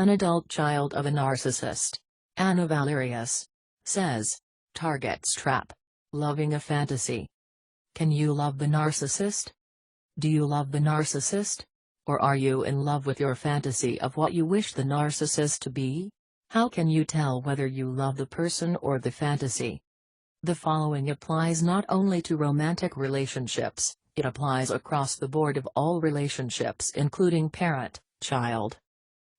An adult child of a narcissist, Anna Valerius, says, Target's trap. Loving a fantasy. Can you love the narcissist? Do you love the narcissist? Or are you in love with your fantasy of what you wish the narcissist to be? How can you tell whether you love the person or the fantasy? The following applies not only to romantic relationships, it applies across the board of all relationships including parent-child.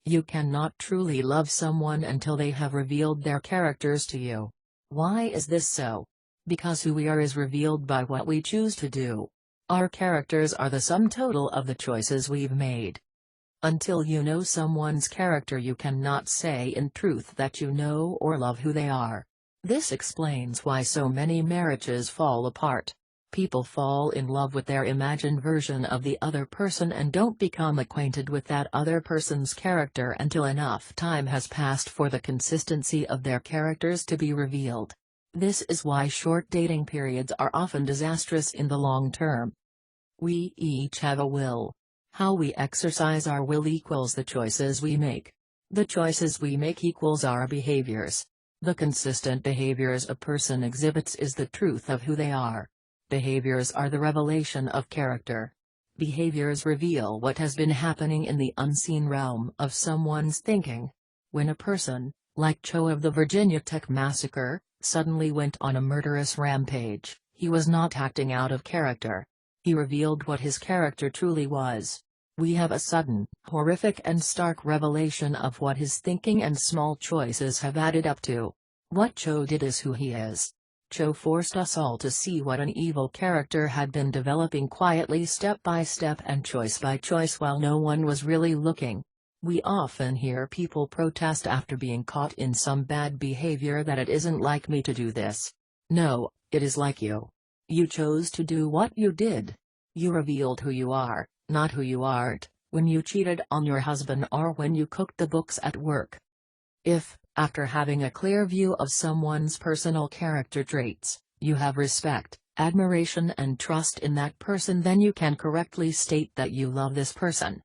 You cannot truly love someone until they have revealed their characters to you. Why is this so? Because who we are is revealed by what we choose to do. Our characters are the sum total of the choices we've made. Until you know someone's character, you cannot say in truth that you know or love who they are. This explains why so many marriages fall apart. People fall in love with their imagined version of the other person and don't become acquainted with that other person's character until enough time has passed for the consistency of their characters to be revealed. This is why short dating periods are often disastrous in the long term. We each have a will. How we exercise our will equals the choices we make. The choices we make equals our behaviors. The consistent behaviors a person exhibits is the truth of who they are. Behaviors are the revelation of character. Behaviors reveal what has been happening in the unseen realm of someone's thinking. When a person, like Cho of the Virginia Tech massacre, suddenly went on a murderous rampage, he was not acting out of character. He revealed what his character truly was. We have a sudden, horrific and stark revelation of what his thinking and small choices have added up to. What Cho did is who he is. Cho forced us all to see what an evil character had been developing quietly, step by step and choice by choice, while no one was really looking. We often hear people protest after being caught in some bad behavior that it isn't like me to do this. No, it is like you. You chose to do what you did. You revealed who you are, not who you aren't, when you cheated on your husband or when you cooked the books at work. If, after having a clear view of someone's personal character traits, you have respect, admiration and trust in that person, then you can correctly state that you love this person.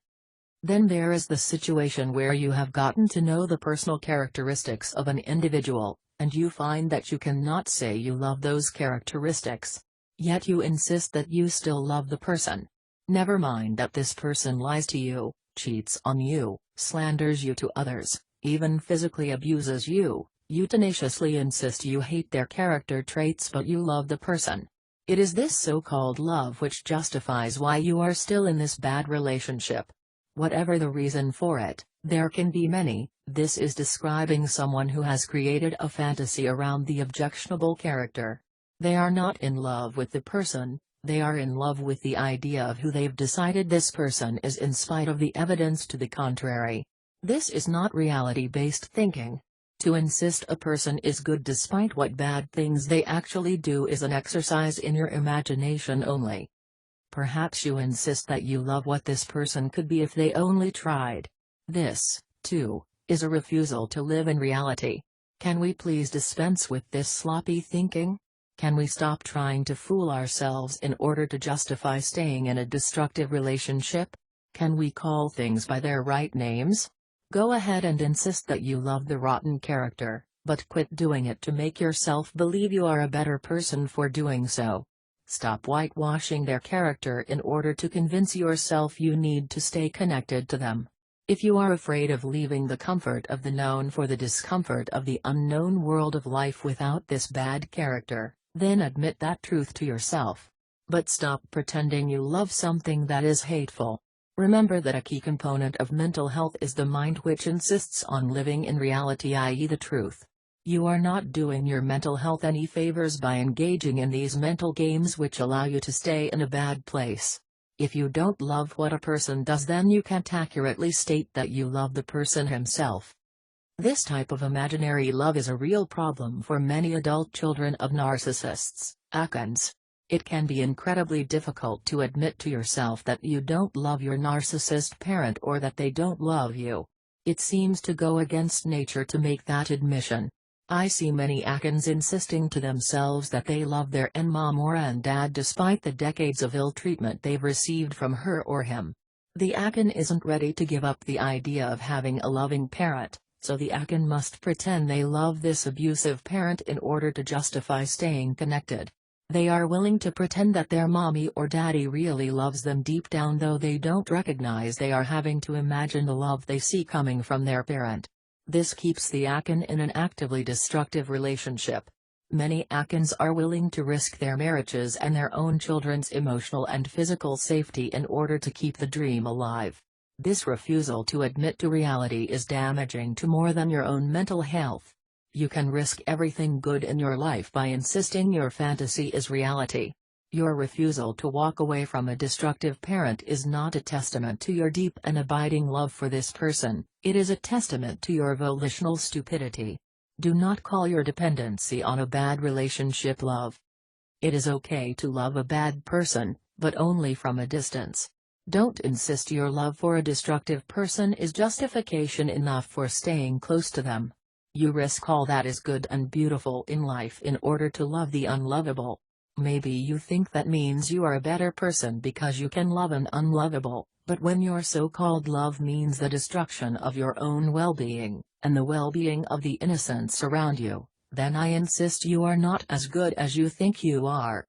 Then there is the situation where you have gotten to know the personal characteristics of an individual, and you find that you cannot say you love those characteristics. Yet you insist that you still love the person. Never mind that this person lies to you, cheats on you, slanders you to others, even physically abuses you. You tenaciously insist you hate their character traits, but you love the person. It is this so-called love which justifies why you are still in this bad relationship. Whatever the reason for it, there can be many. This is describing someone who has created a fantasy around the objectionable character. They are not in love with the person, they are in love with the idea of who they've decided this person is in spite of the evidence to the contrary. This is not reality-based thinking. To insist a person is good despite what bad things they actually do is an exercise in your imagination only. Perhaps you insist that you love what this person could be if they only tried. This, too, is a refusal to live in reality. Can we please dispense with this sloppy thinking? Can we stop trying to fool ourselves in order to justify staying in a destructive relationship? Can we call things by their right names? Go ahead and insist that you love the rotten character, but quit doing it to make yourself believe you are a better person for doing so. Stop whitewashing their character in order to convince yourself you need to stay connected to them. If you are afraid of leaving the comfort of the known for the discomfort of the unknown world of life without this bad character, then admit that truth to yourself. But stop pretending you love something that is hateful. Remember that a key component of mental health is the mind, which insists on living in reality, i.e. the truth. You are not doing your mental health any favors by engaging in these mental games which allow you to stay in a bad place. If you don't love what a person does, then you can't accurately state that you love the person himself. This type of imaginary love is a real problem for many adult children of narcissists, Akans. It can be incredibly difficult to admit to yourself that you don't love your narcissist parent or that they don't love you. It seems to go against nature to make that admission. I see many Akans insisting to themselves that they love their mom or dad despite the decades of ill treatment they've received from her or him. The Akin isn't ready to give up the idea of having a loving parent, so the Akin must pretend they love this abusive parent in order to justify staying connected. They are willing to pretend that their mommy or daddy really loves them deep down, though they don't recognize they are having to imagine the love they see coming from their parent. This keeps the Akin in an actively destructive relationship. Many Akins are willing to risk their marriages and their own children's emotional and physical safety in order to keep the dream alive. This refusal to admit to reality is damaging to more than your own mental health. You can risk everything good in your life by insisting your fantasy is reality. Your refusal to walk away from a destructive parent is not a testament to your deep and abiding love for this person, it is a testament to your volitional stupidity. Do not call your dependency on a bad relationship love. It is okay to love a bad person, but only from a distance. Don't insist your love for a destructive person is justification enough for staying close to them. You risk all that is good and beautiful in life in order to love the unlovable. Maybe you think that means you are a better person because you can love an unlovable, but when your so-called love means the destruction of your own well-being, and the well-being of the innocents around you, then I insist you are not as good as you think you are.